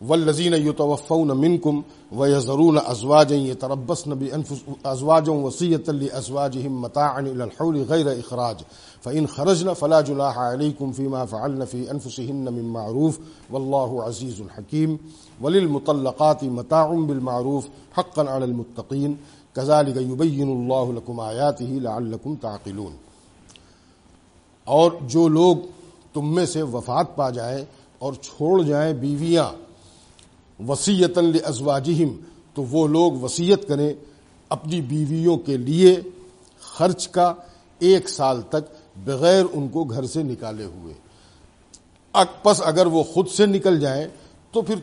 والذین یتوفون منکم ویذرون ازواجا وصیۃ لازواجہم متاعا الی الحول غیر اخراج فإن خرجن فلا جناح علیکم فیما فعلن فی انفسہن من معروف واللہ عزیز حکیم وللمطلقات متاع بالمعروف حقا علی المتقین کذالک یبین اللہ لکم آیاتہ لعلکم تعقلون. اور جو لوگ تم میں سے وفات پا جائیں اور چھوڑ جائیں بیویاں وصیۃ لازواجہم، تو وہ لوگ وصیت کریں اپنی بیویوں کے لیے خرچ کا 1 سال تک بغیر ان کو گھر سے نکالے ہوئے. پس اگر وہ خود سے نکل جائیں تو پھر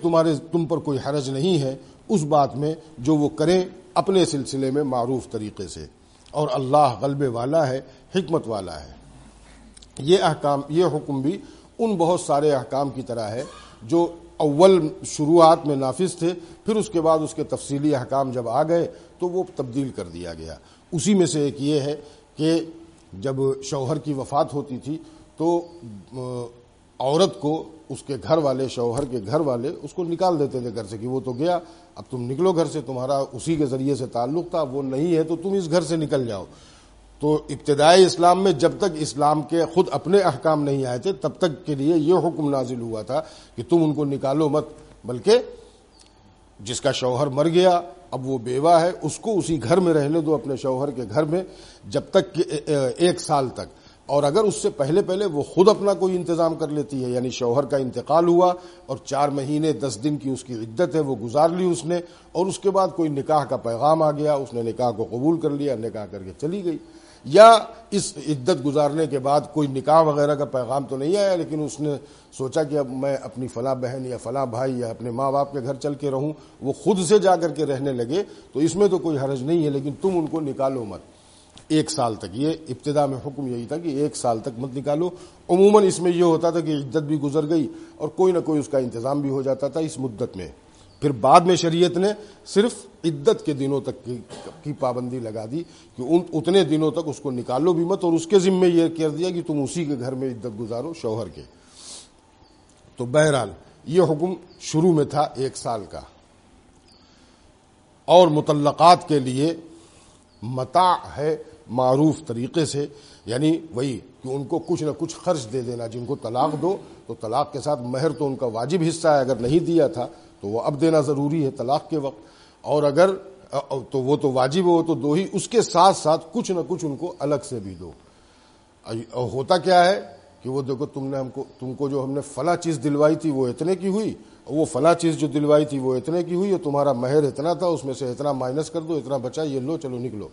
تم پر کوئی حرج نہیں ہے اس بات میں جو وہ کریں اپنے سلسلے میں معروف طریقے سے، اور اللہ غلبے والا ہے، حکمت والا ہے. یہ حکم بھی ان بہت سارے احکام کی طرح ہے جو اول شروعات میں نافذ تھے، پھر اس کے بعد اس کے تفصیلی احکام جب آ گئے تو وہ تبدیل کر دیا گیا. اسی میں سے ایک یہ ہے کہ جب شوہر کی وفات ہوتی تھی تو عورت کو اس کے گھر والے، شوہر کے گھر والے اس کو نکال دیتے تھے گھر سے کہ وہ تو گیا، اب تم نکلو گھر سے، تمہارا اسی کے ذریعے سے تعلق تھا، وہ نہیں ہے تو تم اس گھر سے نکل جاؤ. تو ابتدائی اسلام میں جب تک اسلام کے خود اپنے احکام نہیں آئے تھے تب تک کے لیے یہ حکم نازل ہوا تھا کہ تم ان کو نکالو مت، بلکہ جس کا شوہر مر گیا اب وہ بیوہ ہے اس کو اسی گھر میں رہنے دو، اپنے شوہر کے گھر میں جب تک کہ 1 سال تک. اور اگر اس سے پہلے وہ خود اپنا کوئی انتظام کر لیتی ہے، یعنی شوہر کا انتقال ہوا اور 4 مہینے 10 دن کی اس کی عدت ہے وہ گزار لی اس نے، اور اس کے بعد کوئی نکاح کا پیغام آ گیا، اس نے نکاح کو قبول کر لیا، نکاح کر کے چلی گئی، یا اس عدت گزارنے کے بعد کوئی نکاح وغیرہ کا پیغام تو نہیں آیا لیکن اس نے سوچا کہ اب میں اپنی فلاں بہن یا فلاں بھائی یا اپنے ماں باپ کے گھر چل کے رہوں، وہ خود سے جا کر کے رہنے لگے، تو اس میں تو کوئی حرج نہیں ہے، لیکن تم ان کو نکالو مت 1 سال تک. یہ ابتدا میں حکم یہی تھا کہ 1 سال تک مت نکالو. عموماً اس میں یہ ہوتا تھا کہ عدت بھی گزر گئی اور کوئی نہ کوئی اس کا انتظام بھی ہو جاتا تھا اس مدت میں. پھر بعد میں شریعت نے صرف عدت کے دنوں تک کی پابندی لگا دی کہ اتنے دنوں تک اس کو نکالو بھی مت، اور اس کے ذمے یہ کر دیا کہ تم اسی کے گھر میں عدت گزارو شوہر کے. تو بہرحال یہ حکم شروع میں تھا 1 سال کا. اور مطلقات کے لیے متاع ہے معروف طریقے سے، یعنی وہی کہ ان کو کچھ نہ کچھ خرچ دے دینا. جن کو طلاق دو تو طلاق کے ساتھ مہر تو ان کا واجب حصہ ہے، اگر نہیں دیا تھا تو وہ اب دینا ضروری ہے طلاق کے وقت، اور اگر تو وہ تو واجب ہو تو دو ہی، اس کے ساتھ ساتھ کچھ نہ کچھ ان کو الگ سے بھی دو. ہوتا کیا ہے کہ وہ دیکھو تم کو جو ہم نے فلاں چیز دلوائی تھی وہ اتنے کی ہوئی، وہ فلاں چیز جو دلوائی تھی وہ اتنے کی ہوئی، اور تمہارا مہر اتنا تھا، اس میں سے اتنا مائنس کر دو، اتنا بچا، یہ لو چلو نکلو،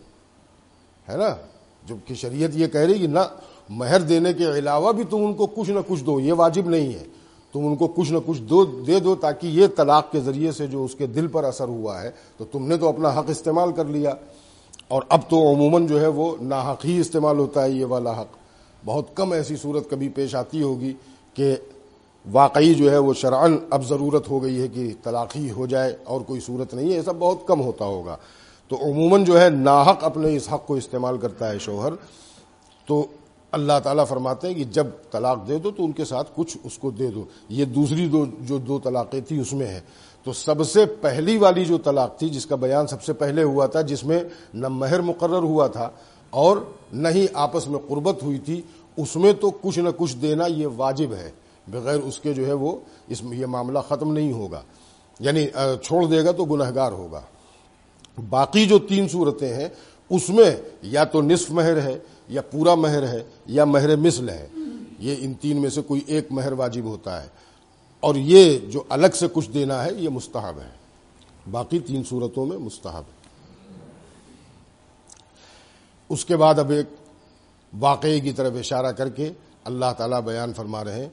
ہے نا. جبکہ شریعت یہ کہہ رہی کہ نہ، مہر دینے کے علاوہ بھی تم ان کو کچھ نہ کچھ دو، یہ واجب نہیں ہے، تم ان کو کچھ نہ کچھ دے دو تاکہ یہ طلاق کے ذریعے سے جو اس کے دل پر اثر ہوا ہے تو تم نے تو اپنا حق استعمال کر لیا. اور اب تو عموماً جو ہے وہ ناحق ہی استعمال ہوتا ہے یہ والا حق. بہت کم ایسی صورت کبھی پیش آتی ہوگی کہ واقعی جو ہے وہ شرعاً اب ضرورت ہو گئی ہے کہ طلاق ہی ہو جائے اور کوئی صورت نہیں ہے، ایسا بہت کم ہوتا ہوگا. تو عموماً جو ہے ناحق اپنے اس حق کو استعمال کرتا ہے شوہر. تو اللہ تعالیٰ فرماتے ہیں کہ جب طلاق دے دو تو ان کے ساتھ کچھ اس کو دے دو. یہ دوسری جو 2 طلاقیں تھی اس میں ہے. تو سب سے پہلی والی جو طلاق تھی جس کا بیان سب سے پہلے ہوا تھا، جس میں نہ مہر مقرر ہوا تھا اور نہ ہی آپس میں قربت ہوئی تھی، اس میں تو کچھ نہ کچھ دینا یہ واجب ہے، بغیر اس کے جو ہے وہ یہ معاملہ ختم نہیں ہوگا، یعنی چھوڑ دے گا تو گنہگار ہوگا. باقی جو 3 صورتیں ہیں اس میں یا تو نصف مہر ہے یا پورا مہر ہے یا مہر مثل ہے. یہ ان 3 میں سے کوئی ایک مہر واجب ہوتا ہے، اور یہ جو الگ سے کچھ دینا ہے یہ مستحب ہے. باقی 3 صورتوں میں مستحب ہے. اس کے بعد اب ایک واقعے کی طرف اشارہ کر کے اللہ تعالیٰ بیان فرما رہے ہیں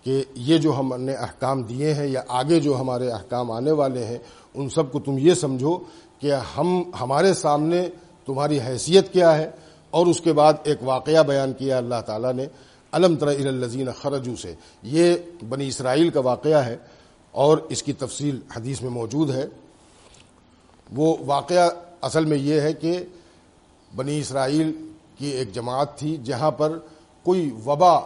کہ یہ جو ہم نے احکام دیے ہیں یا آگے جو ہمارے احکام آنے والے ہیں ان سب کو تم یہ سمجھو کہ ہمارے سامنے تمہاری حیثیت کیا ہے. اور اس کے بعد ایک واقعہ بیان کیا اللہ تعالیٰ نے، الم تر الی الذین خرجوا سے. یہ بنی اسرائیل کا واقعہ ہے اور اس کی تفصیل حدیث میں موجود ہے. وہ واقعہ اصل میں یہ ہے کہ بنی اسرائیل کی ایک جماعت تھی جہاں پر کوئی وبا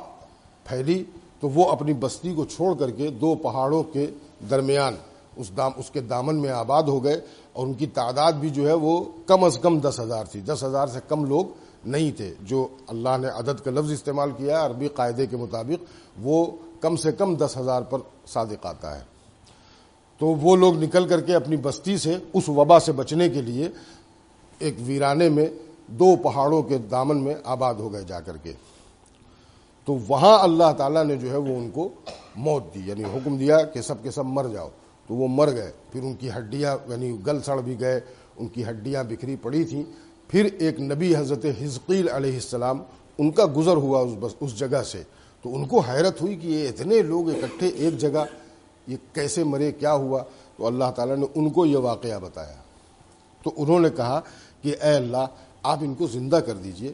پھیلی تو وہ اپنی بستی کو چھوڑ کر کے 2 پہاڑوں کے درمیان اس کے دامن میں آباد ہو گئے، اور ان کی تعداد بھی جو ہے وہ کم از کم 10,000 تھی، 10,000 سے کم لوگ نہیں تھے. جو اللہ نے عدد کا لفظ استعمال کیا ہے عربی قاعدے کے مطابق وہ کم سے کم 10,000 پر صادق آتا ہے. تو وہ لوگ نکل کر کے اپنی بستی سے اس وبا سے بچنے کے لیے ایک ویرانے میں 2 پہاڑوں کے دامن میں آباد ہو گئے جا کر کے. تو وہاں اللہ تعالیٰ نے جو ہے وہ ان کو موت دی، یعنی حکم دیا کہ سب کے سب مر جاؤ. تو وہ مر گئے، پھر ان کی ہڈیاں یعنی گل سڑ بھی گئے، ان کی ہڈیاں بکھری پڑی تھیں. پھر ایک نبی حضرت حزقیل علیہ السلام ان کا گزر ہوا اس جگہ سے. تو ان کو حیرت ہوئی کہ یہ اتنے لوگ اکٹھے ایک جگہ، یہ کیسے مرے، کیا ہوا؟ تو اللہ تعالیٰ نے ان کو یہ واقعہ بتایا. تو انہوں نے کہا کہ اے اللہ آپ ان کو زندہ کر دیجئے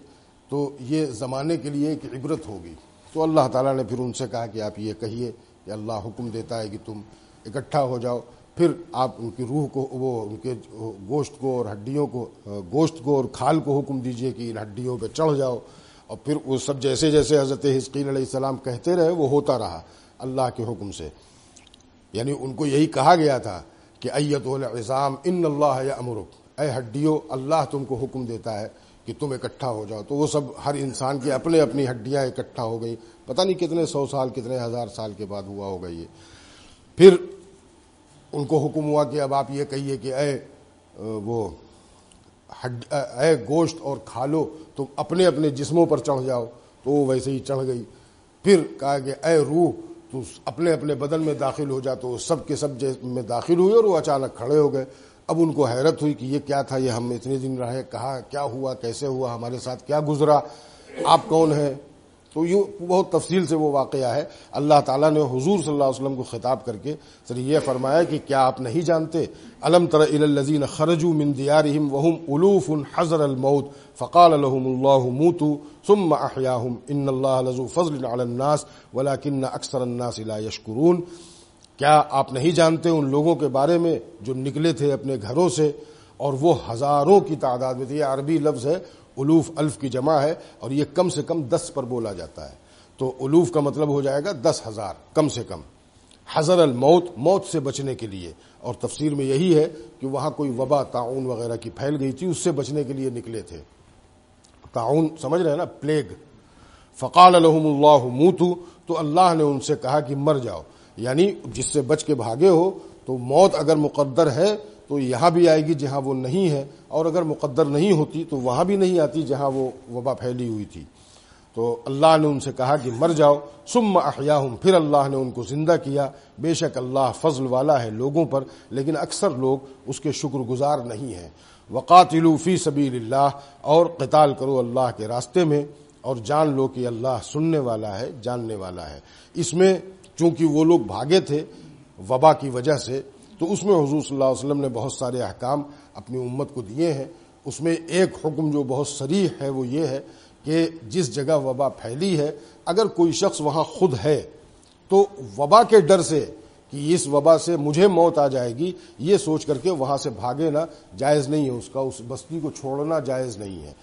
تو یہ زمانے کے لیے ایک عبرت ہوگی. تو اللہ تعالیٰ نے پھر ان سے کہا کہ آپ یہ کہیے کہ اللہ حکم دیتا ہے کہ تم اکٹھا ہو جاؤ. پھر آپ ان کی روح کو، وہ ان کے گوشت کو اور ہڈیوں کو، گوشت کو اور کھال کو حکم دیجئے کہ ان ہڈیوں پہ چڑھ جاؤ. اور پھر وہ سب جیسے جیسے حضرت حزقیل علیہ السلام کہتے رہے وہ ہوتا رہا اللہ کے حکم سے. یعنی ان کو یہی کہا گیا تھا کہ ایتھا العظام ان اللہ یامرک، اے ہڈیوں اللہ تم کو حکم دیتا ہے کہ تم اکٹھا ہو جاؤ. تو وہ سب ہر انسان کی اپنے اپنی ہڈیاں اکٹھا ہو گئی. پتہ نہیں کتنے 100 سال کتنے 1000 سال کے بعد ہوا ہوگا یہ. پھر ان کو حکم ہوا کہ اب آپ یہ کہیے کہ اے گوشت اور کھالو تم اپنے اپنے جسموں پر چڑھ جاؤ. تو وہ ویسے ہی چڑھ گئی. پھر کہا کہ اے روح تو اپنے اپنے بدن میں داخل ہو جا. تو وہ سب کے سب میں داخل ہوئے اور وہ اچانک کھڑے ہو گئے. اب ان کو حیرت ہوئی کہ یہ کیا تھا، یہ ہم اتنے دن رہے، کہاں کیا ہوا، کیسے ہوا، ہمارے ساتھ کیا گزرا، آپ کون ہیں؟ تو یہ بہت تفصیل سے وہ واقعہ ہے. اللہ تعالیٰ نے حضور صلی اللہ علیہ وسلم کو خطاب کر کے سر یہ فرمایا کہ کیا آپ نہیں جانتے، الم تر الی الذین خرجوا من دیارہم وہم الوف حذر الموت فقال لهم اللہ موتوا ثم احیاہم ان اللہ لذو فضل علی الناس ولکن اکثر الناس لا یشکرون. کیا آپ نہیں جانتے ان لوگوں کے بارے میں جو نکلے تھے اپنے گھروں سے اور وہ ہزاروں کی تعداد میں تھے. یہ عربی لفظ ہے، الوف الف کی جمع ہے اور یہ کم سے کم 10 پر بولا جاتا ہے. تو الوف کا مطلب ہو جائے گا 10,000 کم سے کم. حذر الموت، موت سے بچنے کے لیے. اور تفسیر میں یہی ہے کہ وہاں کوئی وبا طاعون وغیرہ کی پھیل گئی تھی، اس سے بچنے کے لیے نکلے تھے. طاعون سمجھ رہے ہیں نا، پلیگ. فقال لهم اللہ موتوا، تو اللہ نے ان سے کہا کہ مر جاؤ. یعنی جس سے بچ کے بھاگے ہو تو موت اگر مقدر ہے تو یہاں بھی آئے گی جہاں وہ نہیں ہے، اور اگر مقدر نہیں ہوتی تو وہاں بھی نہیں آتی جہاں وہ وبا پھیلی ہوئی تھی. تو اللہ نے ان سے کہا کہ مر جاؤ. ثم احیاہم، پھر اللہ نے ان کو زندہ کیا. بے شک اللہ فضل والا ہے لوگوں پر، لیکن اکثر لوگ اس کے شکر گزار نہیں ہیں. وقاتلوا فی سبیل اللہ، اور قتال کرو اللہ کے راستے میں، اور جان لو کہ اللہ سننے والا ہے، جاننے والا ہے. اس میں چونکہ وہ لوگ بھاگے تھے وبا کی وجہ سے، تو اس میں حضور صلی اللہ علیہ وسلم نے بہت سارے احکام اپنی امت کو دیے ہیں. اس میں ایک حکم جو بہت صریح ہے وہ یہ ہے کہ جس جگہ وبا پھیلی ہے اگر کوئی شخص وہاں خود ہے تو وبا کے ڈر سے کہ اس وبا سے مجھے موت آ جائے گی یہ سوچ کر کے وہاں سے بھاگے نا جائز نہیں ہے، اس کا اس بستی کو چھوڑنا جائز نہیں ہے.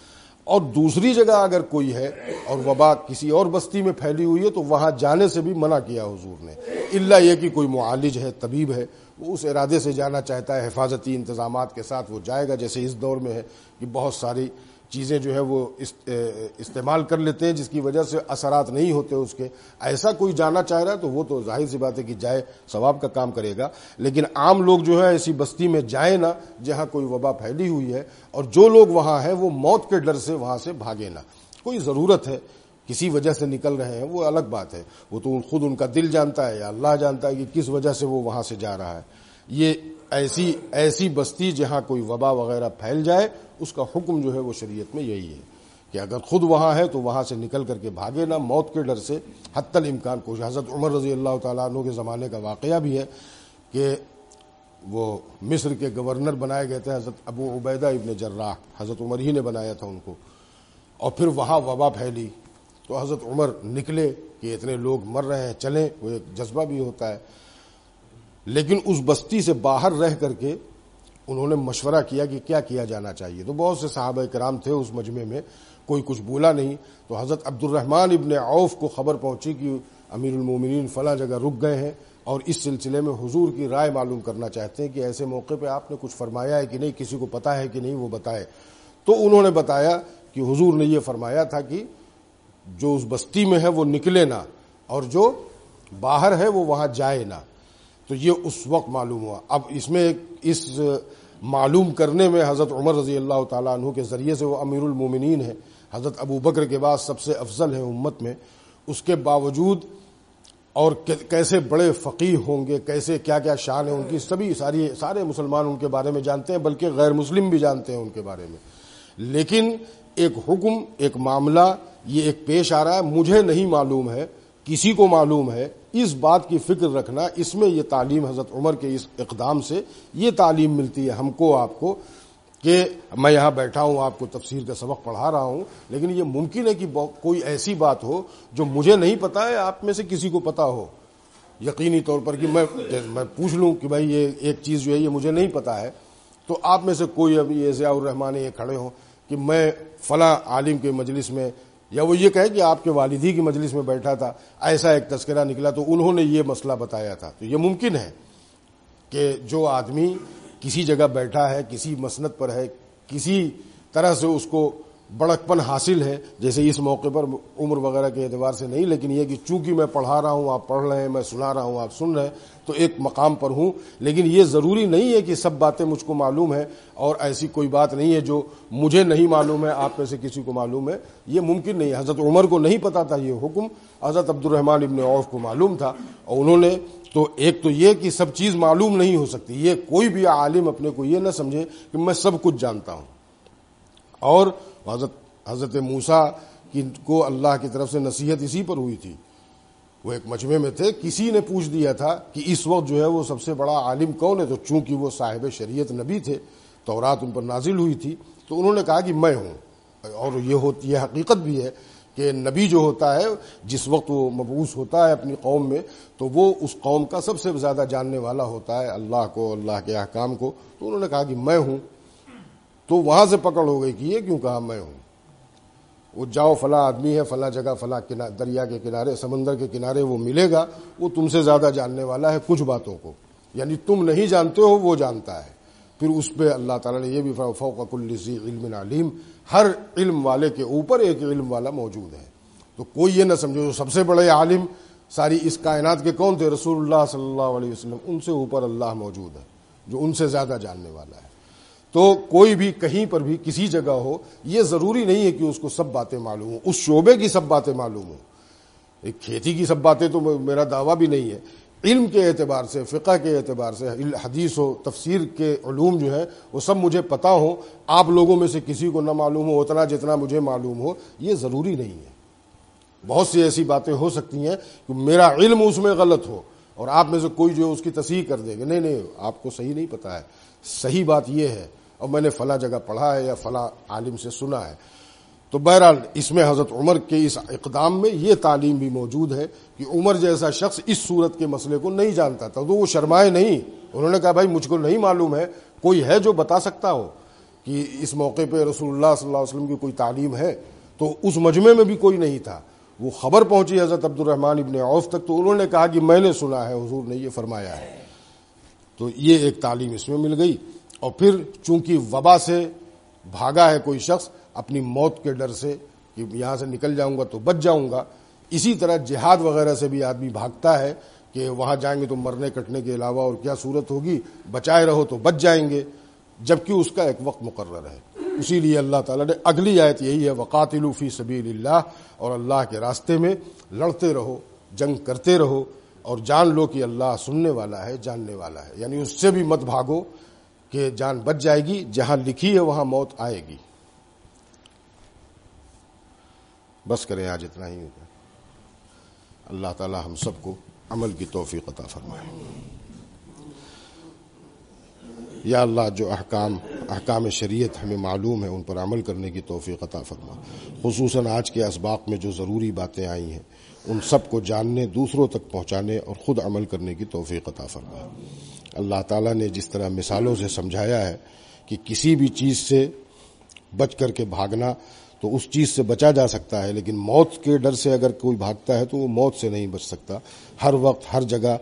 اور دوسری جگہ اگر کوئی ہے اور وبا کسی اور بستی میں پھیلی ہوئی ہے تو وہاں جانے سے بھی منع کیا حضور نے، الا یہ کہ کوئی معالج ہے، طبیب ہے، وہ اس ارادے سے جانا چاہتا ہے، حفاظتی انتظامات کے ساتھ وہ جائے گا. جیسے اس دور میں ہے کہ بہت ساری چیزیں جو ہے وہ استعمال کر لیتے ہیں جس کی وجہ سے اثرات نہیں ہوتے اس کے. ایسا کوئی جانا چاہ رہا ہے تو وہ تو ظاہر سی بات ہے کہ جائے، ثواب کا کام کرے گا. لیکن عام لوگ جو ہے ایسی بستی میں جائیں نہ جہاں کوئی وبا پھیلی ہوئی ہے، اور جو لوگ وہاں ہیں وہ موت کے ڈر سے وہاں سے بھاگے نہ. کوئی ضرورت ہے، کسی وجہ سے نکل رہے ہیں، وہ الگ بات ہے، وہ تو خود ان کا دل جانتا ہے یا اللہ جانتا ہے کہ کس وجہ سے وہ وہاں سے جا رہا ہے. یہ ایسی بستی جہاں کوئی وبا وغیرہ پھیل جائے اس کا حکم جو ہے وہ شریعت میں یہی ہے کہ اگر خود وہاں ہے تو وہاں سے نکل کر کے بھاگے نہ، موت کے ڈر سے حتی الامکان کوشش. حضرت عمر رضی اللہ تعالیٰ عنہ کے زمانے کا واقعہ بھی ہے کہ وہ مصر کے گورنر بنائے گئے تھے حضرت ابو عبیدہ ابن جراح، حضرت عمر ہی نے بنایا تھا ان کو. اور پھر وہاں وبا پھیلی تو حضرت عمر نکلے کہ اتنے لوگ مر رہے ہیں، چلیں. وہ ایک جذبہ بھی ہوتا ہے. لیکن اس بستی سے باہر رہ کر کے انہوں نے مشورہ کیا کہ کیا کیا جانا چاہیے. تو بہت سے صحابہ کرام تھے اس مجمع میں، کوئی کچھ بولا نہیں. تو حضرت عبد الرحمن ابن عوف کو خبر پہنچی کہ امیر المومنین فلاں جگہ رک گئے ہیں اور اس سلسلے میں حضور کی رائے معلوم کرنا چاہتے ہیں کہ ایسے موقع پہ آپ نے کچھ فرمایا ہے کہ نہیں، کسی کو پتہ ہے کہ نہیں، وہ بتائے۔ تو انہوں نے بتایا کہ حضور نے یہ فرمایا تھا کہ جو اس بستی میں ہے وہ نکلے نہ، اور جو باہر ہے وہ وہاں جائے نہ۔ تو یہ اس وقت معلوم ہوا۔ اب اس میں اس معلوم کرنے میں حضرت عمر رضی اللہ تعالیٰ عنہ کے ذریعے سے، وہ امیر المومنین ہیں، حضرت ابو بکر کے بعد سب سے افضل ہیں امت میں، اس کے باوجود اور کیسے بڑے فقیہ ہوں گے، کیسے کیا کیا شان ہے ان کی، سارے مسلمان ان کے بارے میں جانتے ہیں، بلکہ غیر مسلم بھی جانتے ہیں ان کے بارے میں۔ لیکن ایک حکم، ایک معاملہ یہ ایک پیش آ رہا ہے، مجھے نہیں معلوم ہے، کسی کو معلوم ہے، اس بات کی فکر رکھنا، اس میں یہ تعلیم حضرت عمر کے اس اقدام سے یہ تعلیم ملتی ہے ہم کو، آپ کو، کہ میں یہاں بیٹھا ہوں، آپ کو تفسیر کا سبق پڑھا رہا ہوں، لیکن یہ ممکن ہے کہ کوئی ایسی بات ہو جو مجھے نہیں پتا ہے، آپ میں سے کسی کو پتا ہو یقینی طور پر، کہ میں پوچھ لوں کہ بھائی یہ ایک چیز جو ہے یہ مجھے نہیں پتا ہے، تو آپ میں سے کوئی ابھی یہ ضیاء الرحمان یہ کھڑے ہوں کہ میں فلاں عالم کے مجلس میں، یا وہ یہ کہے کہ آپ کے والدی کی مجلس میں بیٹھا تھا، ایسا ایک تذکرہ نکلا تو انہوں نے یہ مسئلہ بتایا تھا۔ تو یہ ممکن ہے کہ جو آدمی کسی جگہ بیٹھا ہے، کسی مسند پر ہے، کسی طرح سے اس کو بڑکپن حاصل ہے، جیسے اس موقع پر عمر وغیرہ کے اعتبار سے نہیں، لیکن یہ کہ چونکہ میں پڑھا رہا ہوں، آپ پڑھ رہے ہیں، میں سنا رہا ہوں، آپ سن رہے ہیں، تو ایک مقام پر ہوں، لیکن یہ ضروری نہیں ہے کہ سب باتیں مجھ کو معلوم ہے، اور ایسی کوئی بات نہیں ہے جو مجھے نہیں معلوم ہے آپ میں سے کسی کو معلوم ہے، یہ ممکن نہیں ہے۔ حضرت عمر کو نہیں پتا تھا یہ حکم، حضرت عبد الرحمن ابن عوف کو معلوم تھا، اور انہوں نے تو ایک تو یہ کہ سب چیز معلوم نہیں ہو سکتی، یہ کوئی بھی عالم اپنے کو یہ نہ سمجھے کہ میں سب کچھ جانتا ہوں۔ اور حضرت موسیٰ کو اللہ کی طرف سے نصیحت اسی پر ہوئی تھی، وہ ایک مجمع میں تھے، کسی نے پوچھ دیا تھا کہ اس وقت جو ہے وہ سب سے بڑا عالم کون ہے، تو چونکہ وہ صاحب شریعت نبی تھے، تورات ان پر نازل ہوئی تھی، تو انہوں نے کہا کہ میں ہوں۔ اور یہ حقیقت بھی ہے کہ نبی جو ہوتا ہے، جس وقت وہ مبعوث ہوتا ہے اپنی قوم میں، تو وہ اس قوم کا سب سے زیادہ جاننے والا ہوتا ہے، اللہ کو، اللہ کے احکام کو۔ تو انہوں نے کہا کہ میں ہوں، تو وہاں سے پکڑ ہو گئی کہ یہ کیوں کہا میں ہوں، وہ جاؤ فلاں آدمی ہے فلاں جگہ فلاں دریا کے کنارے، سمندر کے کنارے، وہ ملے گا، وہ تم سے زیادہ جاننے والا ہے کچھ باتوں کو، یعنی تم نہیں جانتے ہو وہ جانتا ہے۔ پھر اس پہ اللہ تعالیٰ نے یہ بھی فرمایا فوق کل ذی علم علیم، ہر علم والے کے اوپر ایک علم والا موجود ہے۔ تو کوئی یہ نہ سمجھو سب سے بڑے عالم ساری اس کائنات کے کون تھے، رسول اللہ صلی اللہ علیہ وسلم، ان سے اوپر اللہ موجود ہے جو ان سے زیادہ جاننے والا ہے۔ تو کوئی بھی کہیں پر بھی کسی جگہ ہو، یہ ضروری نہیں ہے کہ اس کو سب باتیں معلوم ہوں، اس شعبے کی سب باتیں معلوم ہوں۔ ایک کھیتی کی سب باتیں تو میرا دعویٰ بھی نہیں ہے، علم کے اعتبار سے، فقہ کے اعتبار سے، حدیث و تفسیر کے علوم جو ہیں وہ سب مجھے پتہ ہو، آپ لوگوں میں سے کسی کو نہ معلوم ہو اتنا جتنا مجھے معلوم ہو، یہ ضروری نہیں ہے۔ بہت سی ایسی باتیں ہو سکتی ہیں کہ میرا علم اس میں غلط ہو اور آپ میں سے کوئی جو اس کی تصحیح کر دے گا، نہیں آپ کو صحیح نہیں پتہ ہے، صحیح بات یہ ہے اور میں نے فلاں جگہ پڑھا ہے یا فلاں عالم سے سنا ہے۔ تو بہرحال اس میں حضرت عمر کے اس اقدام میں یہ تعلیم بھی موجود ہے کہ عمر جیسا شخص اس صورت کے مسئلے کو نہیں جانتا تھا، تو وہ شرمائے نہیں، انہوں نے کہا بھائی مجھ کو نہیں معلوم ہے، کوئی ہے جو بتا سکتا ہو کہ اس موقع پہ رسول اللہ صلی اللہ علیہ وسلم کی کوئی تعلیم ہے؟ تو اس مجمع میں بھی کوئی نہیں تھا، وہ خبر پہنچی حضرت عبد الرحمن ابن عوف تک، تو انہوں نے کہا کہ میں نے سنا ہے، حضور نے یہ فرمایا ہے۔ تو یہ ایک تعلیم اس میں مل گئی۔ اور پھر چونکہ وبا سے بھاگا ہے کوئی شخص اپنی موت کے ڈر سے کہ یہاں سے نکل جاؤں گا تو بچ جاؤں گا، اسی طرح جہاد وغیرہ سے بھی آدمی بھاگتا ہے کہ وہاں جائیں گے تو مرنے کٹنے کے علاوہ اور کیا صورت ہوگی، بچائے رہو تو بچ جائیں گے، جبکہ اس کا ایک وقت مقرر ہے۔ اسی لیے اللہ تعالیٰ نے اگلی آیت یہی ہے وَقَاتِلُوا فِي سَبِيلِ اللَّهِ، اور اللہ کے راستے میں لڑتے رہو، جنگ کرتے رہو، اور جان لو کہ اللہ سننے والا ہے، جاننے والا ہے، یعنی اس سے بھی مت بھاگو کہ جان بچ جائے گی، جہاں لکھی ہے وہاں موت آئے گی۔ بس کریں آج اتنا ہی ہوگا۔ اللہ تعالی ہم سب کو عمل کی توفیق عطا فرمائے۔ یا اللہ جو احکام شریعت ہمیں معلوم ہے ان پر عمل کرنے کی توفیق عطا فرما، خصوصاً آج کے اسباق میں جو ضروری باتیں آئی ہیں ان سب کو جاننے، دوسروں تک پہنچانے اور خود عمل کرنے کی توفیق عطا فرما۔ اللہ تعالیٰ نے جس طرح مثالوں سے سمجھایا ہے کہ کسی بھی چیز سے بچ کر کے بھاگنا تو اس چیز سے بچا جا سکتا ہے، لیکن موت کے ڈر سے اگر کوئی بھاگتا ہے تو وہ موت سے نہیں بچ سکتا۔ ہر وقت ہر جگہ